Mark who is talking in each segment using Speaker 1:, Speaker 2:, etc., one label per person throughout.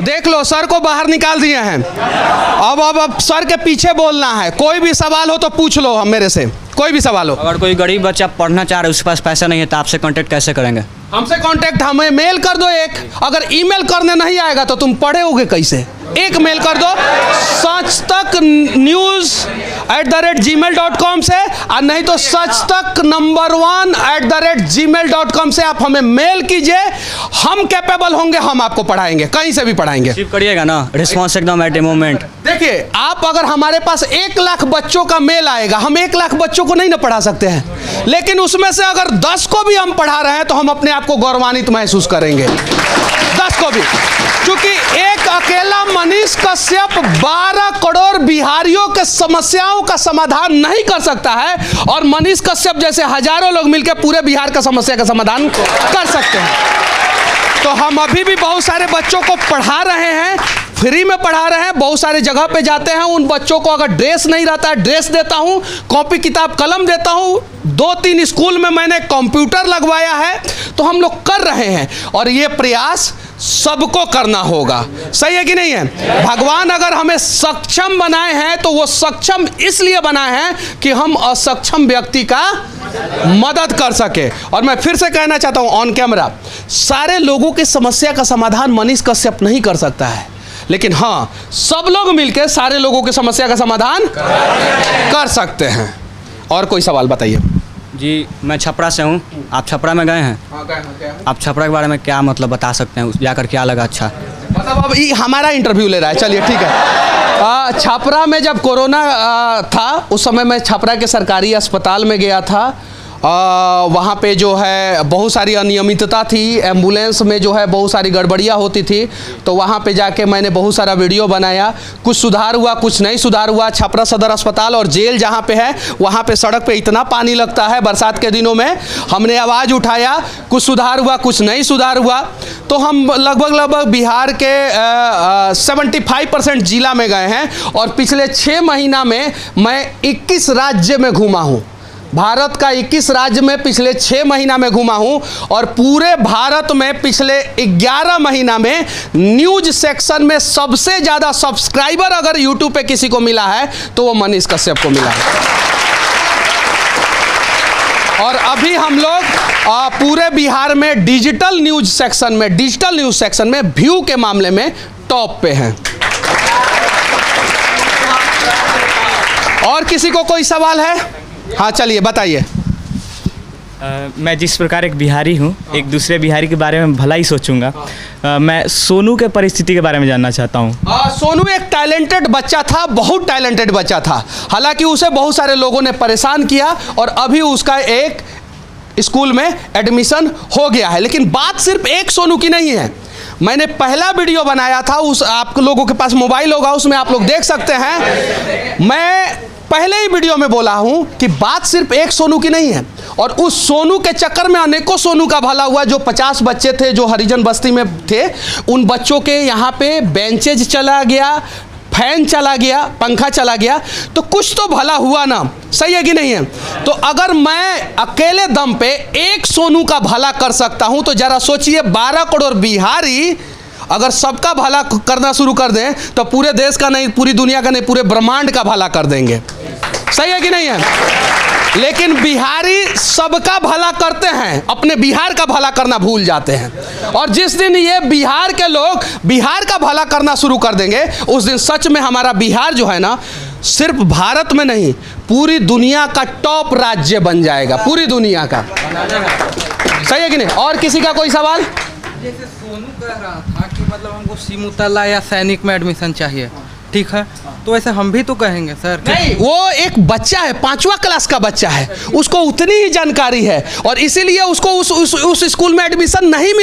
Speaker 1: देख लो, सर को बाहर निकाल दिए हैं। अब सर के पीछे बोलना है। कोई भी सवाल हो तो पूछ लो हम मेरे से, कोई भी सवाल हो।
Speaker 2: अगर कोई गरीब बच्चा पढ़ना चाह रहा है, उसके पास पैसा नहीं है, तो आपसे कांटेक्ट कैसे करेंगे?
Speaker 1: हमसे कांटेक्ट, हमें मेल कर दो एक। अगर ईमेल करने नहीं आएगा तो तुम पढ़ोगे कैसे? एक मेल कर दो sachtaknews@gmail.com से, और नहीं तो sachtak1@gmail.com से आप हमें मेल कीजिए। हम कैपेबल होंगे, हम आपको पढ़ाएंगे, कहीं से भी पढ़ाएंगे।
Speaker 2: रिसीव करिएगा ना, रिस्पॉन्स एकदम एट ए मोमेंट।
Speaker 1: देखिए, आप अगर हमारे पास 1 लाख बच्चों का मेल आएगा, हम 1 लाख बच्चों को नहीं ना पढ़ा सकते हैं, लेकिन उसमें से अगर 10 को भी हम पढ़ा रहे हैं तो हम अपने आप को गौरवान्वित महसूस करेंगे। 10 को भी, क्योंकि एक अकेला मनीष कश्यप 12 करोड़ बिहारियों के समस्याओं का समाधान नहीं कर सकता है, और मनीष कश्यप जैसे हजारों लोग मिलकर पूरे बिहार का समस्या का समाधान कर सकते हैं। तो हम अभी भी बहुत सारे बच्चों को पढ़ा रहे हैं, फ्री में पढ़ा रहे हैं। बहुत सारे जगह पे जाते हैं, उन बच्चों को अगर ड्रेस नहीं रहता है, ड्रेस देता हूं, कॉपी किताब कलम देता हूं। 2-3 स्कूल में मैंने कंप्यूटर लगवाया है। तो हम लोग कर रहे हैं, और ये प्रयास सबको करना होगा। सही है कि नहीं है? भगवान अगर हमें सक्षम बनाए हैं तो वो सक्षम इसलिए बनाए हैं कि हम असक्षम व्यक्ति का मदद कर सके। और मैं फिर से कहना चाहता हूं ऑन कैमरा, सारे लोगों की समस्या का समाधान मनीष कश्यप नहीं कर सकता है, लेकिन हाँ, सब लोग मिलकर सारे लोगों की समस्या का समाधान कर सकते हैं। और कोई सवाल बताइए।
Speaker 2: जी, मैं छपरा से हूँ। आप छपरा में गए हैं?
Speaker 1: हाँ, गए हैं।
Speaker 2: आप छपरा के बारे में क्या मतलब बता सकते हैं? जाकर क्या लगा अच्छा?
Speaker 1: मतलब अब ये हमारा इंटरव्यू ले रहा है, चलिए ठीक है। छपरा में जब कोरोना था, उस समय मैं छपरा के सरकारी अस्पताल में गया था। वहाँ पे जो है बहुत सारी अनियमितता थी, एम्बुलेंस में जो है बहुत सारी गड़बड़ियाँ होती थी। तो वहाँ पे जाके मैंने बहुत सारा वीडियो बनाया। कुछ सुधार हुआ, कुछ नहीं सुधार हुआ। छपरा सदर अस्पताल और जेल जहाँ पे है, वहाँ पे सड़क पे इतना पानी लगता है बरसात के दिनों में। हमने आवाज़ उठाया, कुछ सुधार हुआ, कुछ नहीं सुधार हुआ। तो हम लगभग बिहार के 75% जिला में गए हैं, और पिछले 6 महीना में मैं 21 राज्य में घूमा हूँ। भारत का 21 राज्य में पिछले 6 महीना में घूमा हूं, और पूरे भारत में पिछले 11 महीना में न्यूज सेक्शन में सबसे ज़्यादा सब्सक्राइबर अगर यूट्यूब पे किसी को मिला है तो वो मनीष कश्यप को मिला है। और अभी हम लोग पूरे बिहार में डिजिटल न्यूज सेक्शन में व्यू के मामले में टॉप पे हैं। और किसी को कोई सवाल है? हाँ, चलिए बताइए।
Speaker 3: मैं जिस प्रकार एक बिहारी हूँ, एक दूसरे बिहारी के बारे में भला ही सोचूंगा। मैं सोनू के परिस्थिति के बारे में जानना चाहता हूँ।
Speaker 1: सोनू एक टैलेंटेड बच्चा था, बहुत टैलेंटेड बच्चा था। हालांकि उसे बहुत सारे लोगों ने परेशान किया, और अभी उसका एक स्कूल में एडमिशन हो गया है। लेकिन बात सिर्फ एक सोनू की नहीं है। मैंने पहला वीडियो बनाया था, उस आप लोगों के पास मोबाइल होगा, उसमें आप लोग देख सकते हैं। मैं पहले ही वीडियो में बोला हूं कि बात सिर्फ एक सोनू की नहीं है, और उस सोनू के चक्कर में अनेकों सोनू का भला हुआ। जो 50 बच्चे थे जो हरिजन बस्ती में थे, उन बच्चों के यहाँ पे बेंचेज चला गया, फैन चला गया, पंखा चला गया, तो कुछ तो भला हुआ ना। सही है कि नहीं है? तो अगर मैं अकेले दम पे एक सोनू का भला कर सकता हूं, तो जरा सोचिए 12 करोड़ बिहारी अगर सबका भला करना शुरू कर दें तो पूरे देश का नहीं, पूरी दुनिया का नहीं, पूरे ब्रह्मांड का भला कर देंगे। सही है कि नहीं है? लेकिन बिहारी सबका भला करते हैं, अपने बिहार का भला करना भूल जाते हैं। और जिस दिन ये बिहार के लोग बिहार का भला करना शुरू कर देंगे, उस दिन सच में हमारा बिहार जो है ना, सिर्फ भारत में नहीं, पूरी दुनिया का टॉप राज्य बन जाएगा, पूरी दुनिया का। सही है कि नहीं? और किसी का कोई सवाल?
Speaker 4: जैसे सोनू कह रहा था कि मतलब हमको सिमुतला या सैनिक में एडमिशन चाहिए, ठीक है, तो ऐसे हम भी तो कहेंगे सर।
Speaker 1: नहीं, वो एक बच्चा है, 5वां क्लास का बच्चा है, उसको उतनी ही जानकारी है, और इसीलिए उसको उस स्कूल में एडमिशन नहीं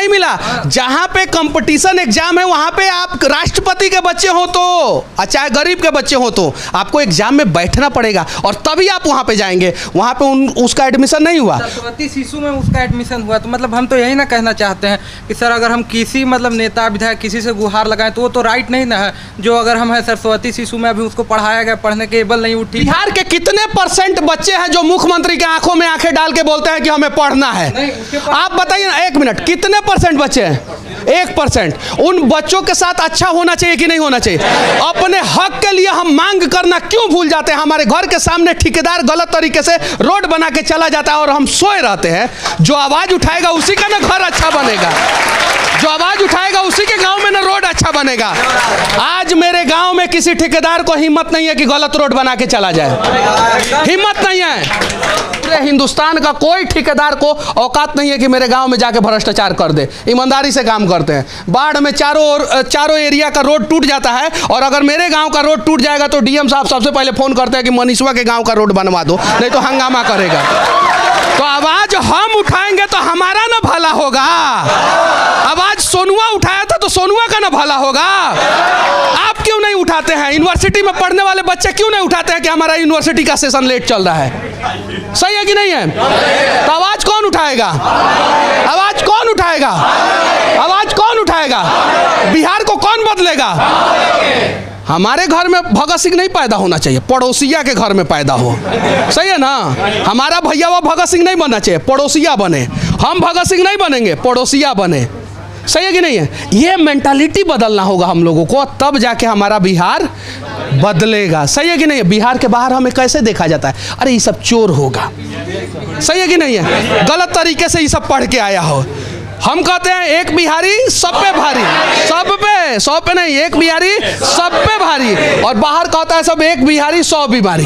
Speaker 1: मिला। जहाँ पे कंपटीशन एग्जाम है, वहाँ पे आप राष्ट्रपति के बच्चे हो तो, चाहे गरीब के बच्चे हो तो, आपको एग्जाम में बैठना पड़ेगा, और तभी आप वहाँ पे जाएंगे। वहाँ पे उसका एडमिशन नहीं हुआ।
Speaker 4: सरस्वती शिशु में उसका एडमिशन हुआ। तो मतलब हम तो यही ना कहना चाहते हैं कि सर, अगर हम किसी मतलब नेता विधायक किसी से गुहार लगाएं तो वो तो राइट नहीं ना है। जो अगर हम है सरस्वती शिशु में अभी उसको पढ़ाया गया, पढ़ने के एबल नहीं उठी।
Speaker 1: बिहार के कितने % बच्चे हैं जो मुख्यमंत्री के आंखों में आंखें डाल के बोलते हैं कि हमें पढ़ना है?
Speaker 4: नहीं, उसके पास-
Speaker 1: आप बताइए ना, 1 मिनट, कितने % बच्चे हैं? 1%। उन बच्चों के साथ अच्छा होना चाहिए कि नहीं होना चाहिए? अपने हक के लिए हम मांग करना क्यों भूल जाते हैं? हमारे घर के सामने ठेकेदार गलत तरीके से रोड बना के चला जाता है और हम सोए रहते हैं। जो आवाज उठाएगा उसी का ना घर अच्छा बनेगा, जो आवाज उठाएगा उसी के गांव में ना रोड अच्छा बनेगा। आज मेरे गांव में किसी ठेकेदार को हिम्मत नहीं है कि गलत रोड बना के चला जाए, हिम्मत नहीं है। पूरे हिंदुस्तान का कोई ठेकेदार को औकात नहीं है कि मेरे गांव में जाके भ्रष्टाचार कर दे। ईमानदारी से काम करते हैं। बाढ़ में चारों एरिया का रोड टूट जाता है, और अगर मेरे गांव का रोड टूट जाएगा तो डीएम साहब सबसे पहले फोन करते हैं कि मनीषवा के गांव का रोड बनवा दो, नहीं तो हंगामा करेगा। तो आवाज हम उठाएंगे तो हमारा ना भला होगा। आवाज सोनुआ उठाया था तो सोनुआ का ना भला होगा। आप क्यों नहीं उठाते हैं? यूनिवर्सिटी में पढ़ने वाले बच्चे क्यों नहीं उठाते हैं कि हमारा यूनिवर्सिटी का सेशन लेट चल रहा है? सही है कि नहीं है? तो आवाज कौन उठाएगा? आवाज कौन उठाएगा? आवाज कौन उठाएगा? बिहार को कौन बदलेगा? हमारे घर में भगत सिंह नहीं पैदा होना चाहिए, पड़ोसिया के घर में पैदा हो। सही है ना? हमारा भैया वो भगत सिंह नहीं बनना चाहिए, पड़ोसिया बने। हम भगत सिंह नहीं बनेंगे, पड़ोसिया बने। सही है कि नहीं है? ये मेंटालिटी बदलना होगा हम लोगों को, तब जाके हमारा बिहार बदलेगा। सही है कि नहीं है? बिहार के बाहर हमें कैसे देखा जाता है? अरे ये सब चोर होगा। सही है कि नहीं है? गलत तरीके से ये सब पढ़ के आया हो। हम कहते हैं एक बिहारी सब पे भारी, सब पे, 100 पे नहीं, एक बिहारी सब पे भारी। और बाहर कहता है सब एक बिहारी 100 बीमारी,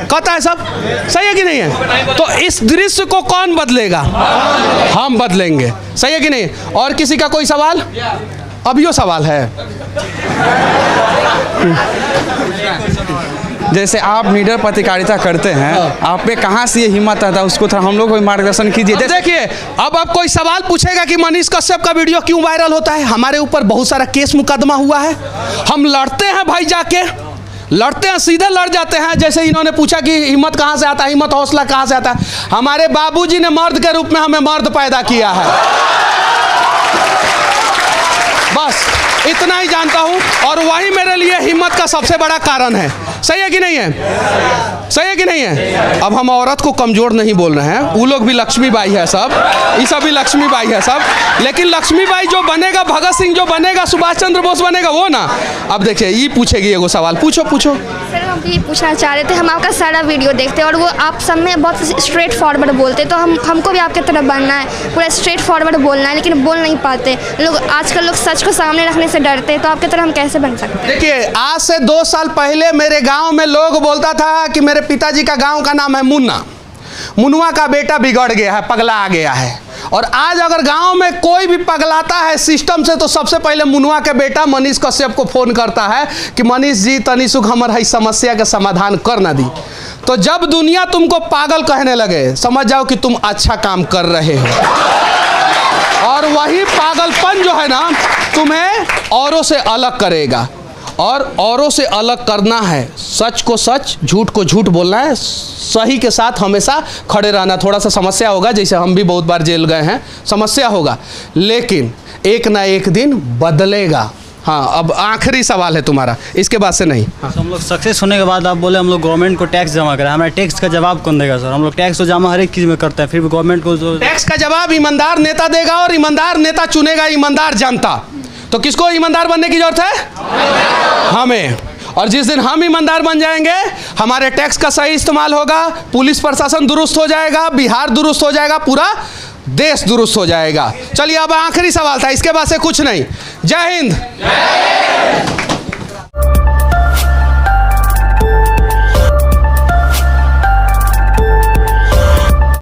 Speaker 1: कहता है सब। सही है कि नहीं है? तो इस दृश्य को कौन बदलेगा? हम बदलेंगे। सही है कि नहीं? और किसी का कोई सवाल? अभियो सवाल है।
Speaker 5: जैसे आप मीडिया पत्रकारिता करते हैं, आप पे कहाँ से ये हिम्मत आता है? उसको थोड़ा हम लोग को मार्गदर्शन कीजिए।
Speaker 1: अब देखिए, अब आप कोई सवाल पूछेगा कि मनीष कश्यप का वीडियो क्यों वायरल होता है? हमारे ऊपर बहुत सारा केस मुकदमा हुआ है। हम लड़ते हैं भाई, जाके लड़ते हैं, सीधे लड़ जाते हैं। जैसे इन्होंने पूछा कि हिम्मत कहाँ से आता है, हिम्मत हौसला कहाँ से आता है? हमारे बाबूजी ने मर्द के रूप में हमें मर्द पैदा किया है। बस इतना ही जानता हूं, और वही मेरे लिए हिम्मत का सबसे बड़ा कारण है। सही है कि नहीं है? सही है कि नहीं है? अब हम औरत को कमजोर नहीं बोल रहे हैं, वो लोग भी लक्ष्मीबाई है सब, ये सब भी लक्ष्मीबाई है सब। लेकिन लक्ष्मीबाई जो बनेगा, भगत सिंह जो बनेगा, सुभाष चंद्र बोस बनेगा, वो ना। अब देखिए, ये पूछेगी एगो सवाल, पूछो।
Speaker 6: सर हम ये पूछना चाह रहे थे, हम आपका सारा वीडियो देखते हैं और वो आप सब में बहुत स्ट्रेट फॉरवर्ड बोलते हैं, तो हमको भी आपके तरह बनना है, पूरा स्ट्रेट फॉरवर्ड बोलना है, लेकिन बोल नहीं पाते लोग। आजकल लोग सच को सामने रखने से डरते हैं, तो आपके तरह हम कैसे बन सकते हैं?
Speaker 1: देखिए, आज से 2 साल पहले मेरे गांव में लोग बोलता था कि मेरे पिताजी का गांव का नाम है मुन्ना, मुनुआ का बेटा बिगड़ गया है, पगला आ गया है। और आज अगर गांव में कोई भी पगलाता है सिस्टम से, तो सबसे पहले मुनुआ के बेटा मनीष कश्यप को फोन करता है कि मनीष जी तनी सुख हमर है समस्या के समाधान कर ना दी। तो जब दुनिया तुमको पागल कहने लगे, समझ जाओ कि तुम अच्छा काम कर रहे हो। और वही पागलपन जो है ना, तुम्हें औरों से अलग करेगा। और औरों से अलग करना है, सच को सच, झूठ को झूठ बोलना है, सही के साथ हमेशा खड़े रहना। थोड़ा सा समस्या होगा, जैसे हम भी बहुत बार जेल गए हैं, समस्या होगा, लेकिन एक ना एक दिन बदलेगा। हाँ, अब आखिरी सवाल है तुम्हारा, इसके बाद से नहीं।
Speaker 2: तो हम लोग सक्सेस होने के बाद आप बोले हम लोग गवर्नमेंट को टैक्स जमा करें, हमारा टैक्स का जवाब कौन देगा सर? हम लोग टैक्स तो जमा हर एक चीज़ में करते हैं, फिर भी गवर्नमेंट को जो
Speaker 1: टैक्स का जवाब ईमानदार नेता देगा, और ईमानदार नेता चुनेगा ईमानदार जनता। तो किसको ईमानदार बनने की जरूरत है? हमें। और जिस दिन हम ईमानदार बन जाएंगे, हमारे टैक्स का सही इस्तेमाल होगा, पुलिस प्रशासन दुरुस्त हो जाएगा, बिहार दुरुस्त हो जाएगा, पूरा देश दुरुस्त हो जाएगा। चलिए, अब आखिरी सवाल था, इसके बाद से कुछ नहीं। जय हिंद।